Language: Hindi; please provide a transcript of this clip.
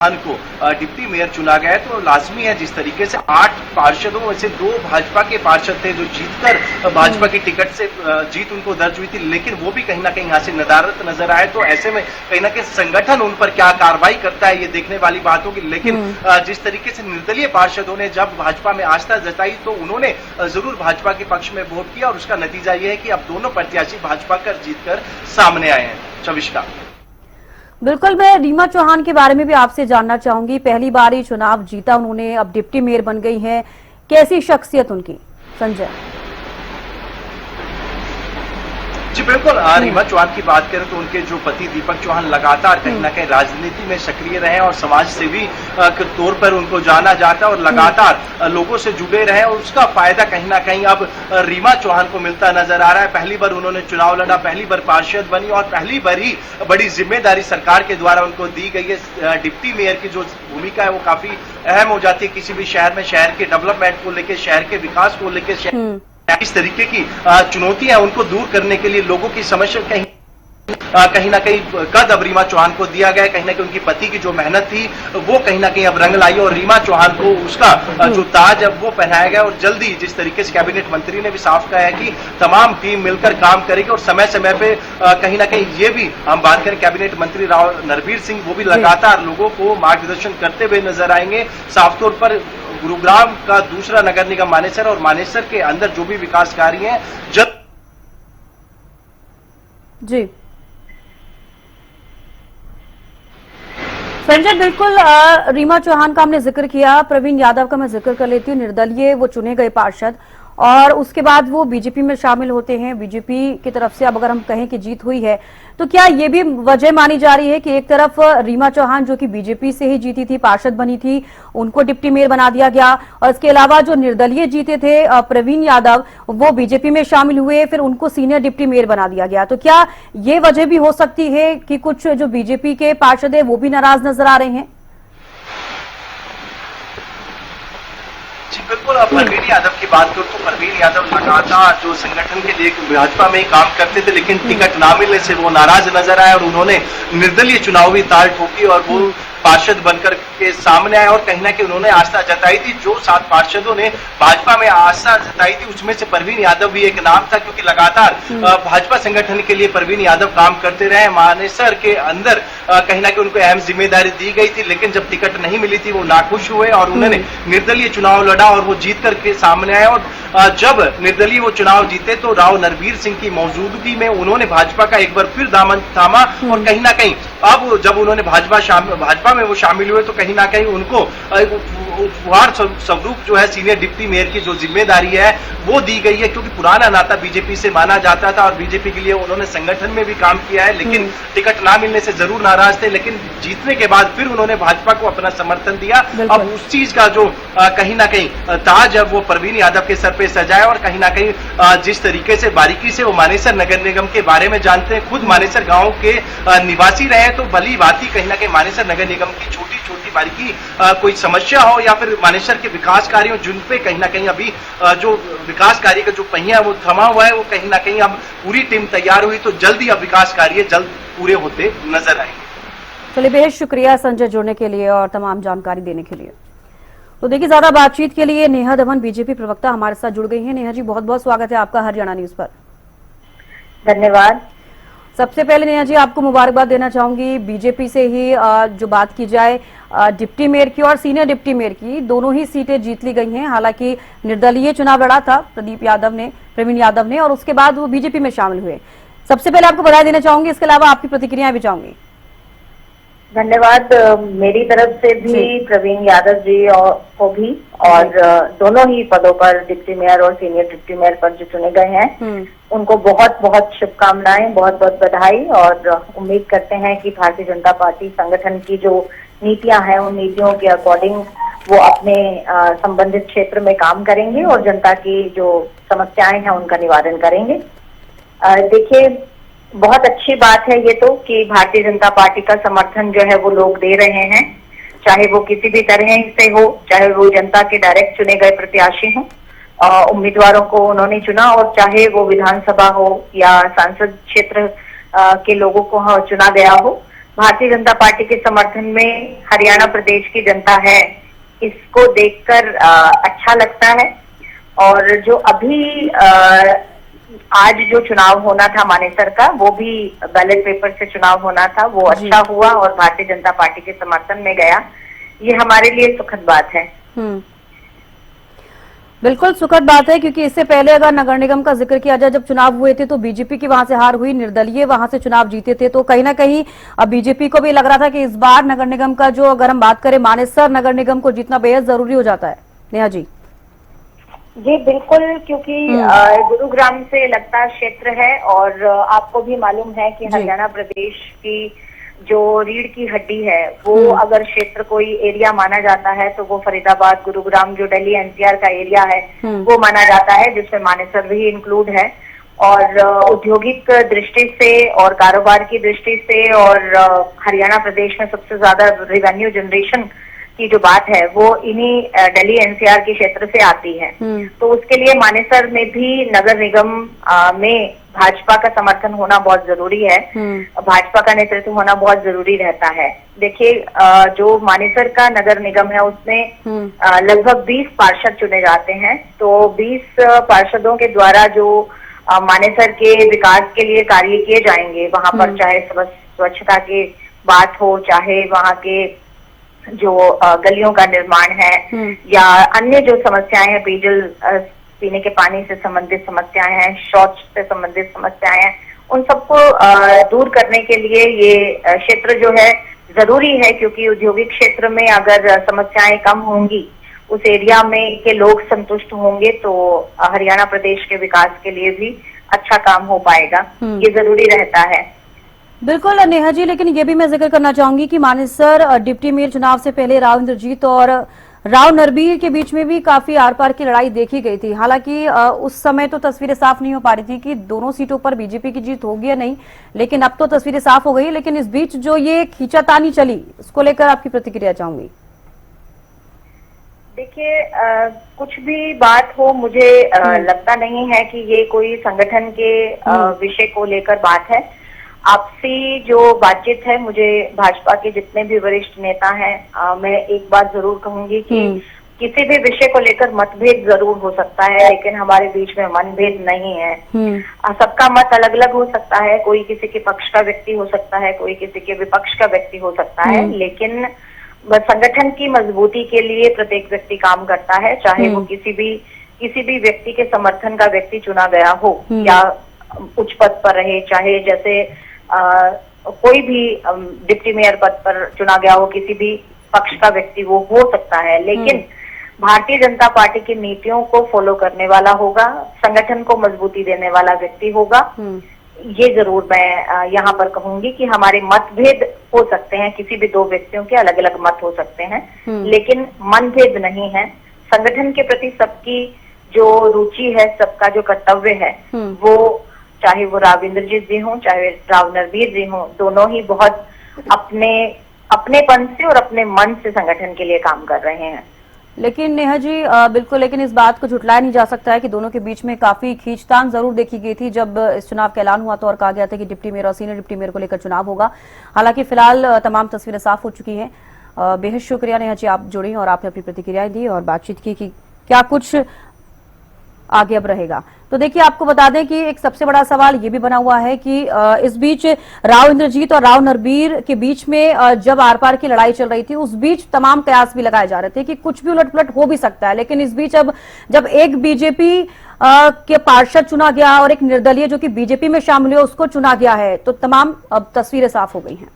को डिप्टी मेयर चुना गया है, तो लाजमी है जिस तरीके से 8 पार्षदों में से 2 भाजपा के पार्षद थे जो जीतकर भाजपा की टिकट से जीत उनको दर्ज हुई थी, लेकिन वो भी कहीं ना कहीं यहाँ से नदारत नजर आए। तो ऐसे में कहीं ना कहीं संगठन उन पर क्या कार्रवाई करता है ये देखने वाली बात होगी। लेकिन जिस तरीके से निर्दलीय पार्षदों ने जब भाजपा में आस्था जताई तो उन्होंने जरूर भाजपा के पक्ष में वोट किया और उसका नतीजा ये है कि अब दोनों प्रत्याशी भाजपा कर जीतकर सामने आए हैं। चविष्का, बिल्कुल, मैं रीमा चौहान के बारे में भी आपसे जानना चाहूंगी। पहली बार ही चुनाव जीता उन्होंने, अब डिप्टी मेयर बन गई हैं, कैसी शख्सियत उनकी? संजय जी बिल्कुल, रीमा चौहान की बात करें तो उनके जो पति दीपक चौहान लगातार कहीं ना कहीं राजनीति में सक्रिय रहे और समाज सेवी के तौर पर उनको जाना जाता है और लगातार लोगों से जुड़े रहे और उसका फायदा कहीं ना कहीं अब रीमा चौहान को मिलता नजर आ रहा है। पहली बार उन्होंने चुनाव लड़ा, पहली बार पार्षद बनी और पहली बार ही बड़ी जिम्मेदारी सरकार के द्वारा उनको दी गई है। डिप्टी मेयर की जो भूमिका है वो काफी अहम हो जाती है किसी भी शहर में, शहर के डेवलपमेंट को लेकर, शहर के विकास को लेकर। इस तरीके की चुनौतियां उनको दूर करने के लिए लोगों की समस्या कहीं ना कहीं कद अब रीमा चौहान को दिया गया। कहीं ना कहीं उनकी पति की जो मेहनत थी वो कहीं ना कहीं अब रंग लाई और रीमा चौहान को उसका जो ताज अब वो पहनाया गया। और जल्दी जिस तरीके से कैबिनेट मंत्री ने भी साफ कहा है कि तमाम टीम मिलकर काम करेगी और समय समय पे कहीं ना कहीं ये भी हम बात करें, कैबिनेट मंत्री राव नरवीर सिंह वो भी लगातार लोगों को मार्गदर्शन करते हुए नजर आएंगे। साफ तौर पर गुरुग्राम का दूसरा नगर निगम मानेसर और मानेसर के अंदर जो भी विकास कार्य हैं जी संजय, बिल्कुल रीमा चौहान का हमने जिक्र किया, प्रवीण यादव का मैं जिक्र कर लेती हूँ। निर्दलीय वो चुने गए पार्षद और उसके बाद वो बीजेपी में शामिल होते हैं। बीजेपी की तरफ से अब अगर हम कहें कि जीत हुई है तो क्या ये भी वजह मानी जा रही है कि एक तरफ रीमा चौहान जो कि बीजेपी से ही जीती थी, पार्षद बनी थी, उनको डिप्टी मेयर बना दिया गया और इसके अलावा जो निर्दलीय जीते थे प्रवीण यादव वो बीजेपी में शामिल हुए, फिर उनको सीनियर डिप्टी मेयर बना दिया गया। तो क्या ये वजह भी हो सकती है कि कुछ जो बीजेपी के पार्षद है वो भी नाराज नजर आ रहे हैं? जी बिल्कुल, प्रवीण यादव की बात करूं तो प्रवीण यादव लगातार जो संगठन के लिए भाजपा में ही काम करते थे, लेकिन टिकट ना मिलने से वो नाराज नजर आए और उन्होंने निर्दलीय चुनावी ताल ठोकी और वो पार्षद बनकर के सामने आए। और कहीं ना कहीं उन्होंने आस्था जताई थी। जो 7 पार्षदों ने भाजपा में आस्था जताई थी उसमें से प्रवीण यादव भी एक नाम था, क्योंकि लगातार भाजपा संगठन के लिए प्रवीण यादव काम करते रहे। मानेसर के अंदर कहीं ना कहीं उनको अहम जिम्मेदारी दी गई थी, लेकिन जब टिकट नहीं मिली थी वो नाखुश हुए और उन्होंने निर्दलीय चुनाव लड़ा और वो जीत करके सामने आए। और जब निर्दलीय वो चुनाव जीते तो राव नरवीर सिंह की मौजूदगी में उन्होंने भाजपा का एक बार फिर दामन थामा और कहीं ना कहीं अब जब उन्होंने भाजपा में वो शामिल हुए तो कहीं ना कहीं उनको उपहार स्वरूप जो है सीनियर डिप्टी मेयर की जो जिम्मेदारी है वो दी गई है, क्योंकि पुराना नाता बीजेपी से माना जाता था और बीजेपी के लिए उन्होंने संगठन में भी काम किया है। लेकिन टिकट ना मिलने से जरूर नाराज थे, लेकिन जीतने के बाद फिर उन्होंने भाजपा को अपना समर्थन दिया। अब उस चीज का जो कहीं ना कहीं ताज अब वो प्रवीण यादव के सर पे सजाया और कहीं ना कहीं जिस तरीके से बारीकी से वो मानेसर नगर निगम के बारे में जानते हैं, खुद मानेसर गांव के निवासी रहे, तो भली बात ही कहीं ना कहीं मानेसर नगर निगम की छोटी छोटी बारीकी कोई समस्या हो या फिर मानेसर के विकास कार्यों जिन पे कहीं ना कहीं अभी जो विकास कार्य का जो पहिया वो थमा हुआ है, वो कहीं ना कहीं अब पूरी टीम तैयार हुई तो जल्द ही अब विकास कार्य जल्द पूरे होते नजर आएंगे। चलिए, बेहद शुक्रिया संजय जुड़ने के लिए और तमाम जानकारी देने के लिए। तो देखिए, ज्यादा बातचीत के लिए नेहा धवन बीजेपी प्रवक्ता हमारे साथ जुड़ गई हैं। नेहा जी, बहुत बहुत स्वागत है आपका हरियाणा न्यूज पर। धन्यवाद। सबसे पहले नेहा जी आपको मुबारकबाद देना चाहूंगी। बीजेपी से ही जो बात की जाए डिप्टी मेयर की और सीनियर डिप्टी मेयर की, दोनों ही सीटें जीत ली गई हैं। हालांकि निर्दलीय चुनाव लड़ा था प्रवीण यादव ने और उसके बाद वो बीजेपी में शामिल हुए। सबसे पहले आपको बधाई देना चाहूंगी, इसके अलावा आपकी प्रतिक्रियाएं भी चाहूंगी। धन्यवाद। मेरी तरफ से भी प्रवीण यादव जी को भी और दोनों ही पदों पर डिप्टी मेयर और सीनियर डिप्टी मेयर पर जो चुने गए हैं उनको बहुत बहुत शुभकामनाएं, बहुत बहुत बधाई। और उम्मीद करते हैं कि भारतीय जनता पार्टी संगठन की जो नीतियां हैं उन नीतियों के अकॉर्डिंग वो अपने संबंधित क्षेत्र में काम करेंगे और जनता की जो समस्याएं हैं उनका निवारण करेंगे। देखिए, बहुत अच्छी बात है ये तो कि भारतीय जनता पार्टी का समर्थन जो है वो लोग दे रहे हैं, चाहे वो किसी भी तरह से हो, चाहे वो जनता के डायरेक्ट चुने गए प्रत्याशी हों, उम्मीदवारों को उन्होंने चुना, और चाहे वो विधानसभा हो या सांसद क्षेत्र के लोगों को चुना गया हो। भारतीय जनता पार्टी के समर्थन में हरियाणा प्रदेश की जनता है, इसको देखकर अच्छा लगता है। और जो अभी आज जो चुनाव होना था मानेसर का, वो भी बैलेट पेपर से चुनाव होना था, वो अच्छा हुआ और भारतीय जनता पार्टी के समर्थन में गया। ये हमारे लिए सुखद बात है। बिल्कुल सुखद बात है, क्योंकि इससे पहले अगर नगर निगम का जिक्र किया जाए, जब चुनाव हुए थे तो बीजेपी की वहां से हार हुई, निर्दलीय वहां से चुनाव जीते थे, तो कहीं ना कहीं अब बीजेपी को भी लग रहा था कि इस बार नगर निगम का जो, अगर हम बात करें मानेसर नगर निगम को जीतना बेहद जरूरी हो जाता है। नेहा जी। जी बिल्कुल, क्योंकि गुरुग्राम से लगता क्षेत्र है और आपको भी मालूम है कि हरियाणा प्रदेश की जो रीढ़ की हड्डी है, वो अगर क्षेत्र कोई एरिया माना जाता है तो वो फरीदाबाद, गुरुग्राम, जो दिल्ली एनसीआर का एरिया है वो माना जाता है, जिसमें मानेसर भी इंक्लूड है। और औद्योगिक दृष्टि से और कारोबार की दृष्टि से और हरियाणा प्रदेश में सबसे ज्यादा रेवेन्यू जनरेशन की जो बात है वो इन्हीं दिल्ली एनसीआर के क्षेत्र से आती है। तो उसके लिए मानेसर में भी नगर निगम में भाजपा का समर्थन होना बहुत जरूरी है, भाजपा का नेतृत्व होना बहुत जरूरी रहता है। देखिए, जो मानेसर का नगर निगम है उसमें लगभग 20 पार्षद चुने जाते हैं। तो 20 पार्षदों के द्वारा जो मानेसर के विकास के लिए कार्य किए जाएंगे, वहां पर चाहे स्वच्छता की बात हो, चाहे वहां के जो गलियों का निर्माण है या अन्य जो समस्याएं हैं, पेयजल, पीने के पानी से संबंधित समस्याएं हैं, शौच से संबंधित समस्याएं हैं, उन सबको दूर करने के लिए ये क्षेत्र जो है जरूरी है। क्योंकि औद्योगिक क्षेत्र में अगर समस्याएं कम होंगी, उस एरिया में के लोग संतुष्ट होंगे, तो हरियाणा प्रदेश के विकास के लिए भी अच्छा काम हो पाएगा। ये जरूरी रहता है। बिल्कुल नेहा जी, लेकिन ये भी मैं जिक्र करना चाहूंगी कि मानेसर डिप्टी मेयर चुनाव से पहले राव इंद्रजीत और राव नरबीर के बीच में भी काफी आर पार की लड़ाई देखी गई थी। हालांकि उस समय तो तस्वीरें साफ नहीं हो पा रही थी कि दोनों सीटों पर बीजेपी की जीत होगी या नहीं, लेकिन अब तो तस्वीरें साफ हो गई। लेकिन इस बीच जो ये खींचातानी चली, उसको लेकर आपकी प्रतिक्रिया चाहूंगी। देखिए, कुछ भी बात हो, मुझे लगता नहीं है कि ये कोई संगठन के विषय को लेकर बात है। आपसी जो बातचीत है, मुझे भाजपा के जितने भी वरिष्ठ नेता हैं, मैं एक बात जरूर कहूंगी कि किसी भी विषय को लेकर मतभेद जरूर हो सकता है, लेकिन हमारे बीच में मनभेद नहीं है। सबका मत अलग अलग हो सकता है, कोई किसी के पक्ष का व्यक्ति हो सकता है, कोई किसी के विपक्ष का व्यक्ति हो सकता है, लेकिन संगठन की मजबूती के लिए प्रत्येक व्यक्ति काम करता है, चाहे वो किसी भी व्यक्ति के समर्थन का व्यक्ति चुना गया हो या उच्च पद पर रहे, चाहे जैसे कोई भी डिप्टी मेयर पद पर चुना गया हो, किसी भी पक्ष का व्यक्ति वो हो सकता है। लेकिन भारतीय जनता पार्टी की नीतियों को फॉलो करने वाला होगा, संगठन को मजबूती देने वाला व्यक्ति होगा। ये जरूर मैं यहाँ पर कहूंगी कि हमारे मतभेद हो सकते हैं, किसी भी दो व्यक्तियों के अलग अलग मत हो सकते हैं, लेकिन मनभेद नहीं है। संगठन के प्रति सबकी जो रुचि है, सबका जो कर्तव्य है, वो चाहे वो राव इंद्रजीत जी हों, चाहे राव नरबीर जी हों, दोनों ही बहुत अपनेपन से और अपने मन से संगठन के लिए काम कर रहे हैं। लेकिन नेहा जी, बिल्कुल, लेकिन इस बात को झुटलाया नहीं जा सकता है कि दोनों के बीच में काफी खींचतान जरूर देखी गई थी। जब इस चुनाव का ऐलान हुआ तो और कहा गया था कि डिप्टी मेयर और सीनियर डिप्टी मेयर को लेकर चुनाव होगा। हालांकि फिलहाल तमाम तस्वीरें साफ हो चुकी हैं। बेहद शुक्रिया नेहा जी, आप जुड़ी और आपने अपनी प्रतिक्रियाएं दी और बातचीत की कि क्या कुछ आगे अब रहेगा। तो देखिए, आपको बता दें कि एक सबसे बड़ा सवाल ये भी बना हुआ है कि इस बीच राव इंद्रजीत और राव नरबीर के बीच में जब आर पार की लड़ाई चल रही थी, उस बीच तमाम कयास भी लगाए जा रहे थे कि कुछ भी उलट-पुलट हो भी सकता है। लेकिन इस बीच अब जब एक बीजेपी के पार्षद चुना गया और एक निर्दलीय जो कि बीजेपी में शामिल हुए उसको चुना गया है, तो तमाम अब तस्वीरें साफ हो गई हैं।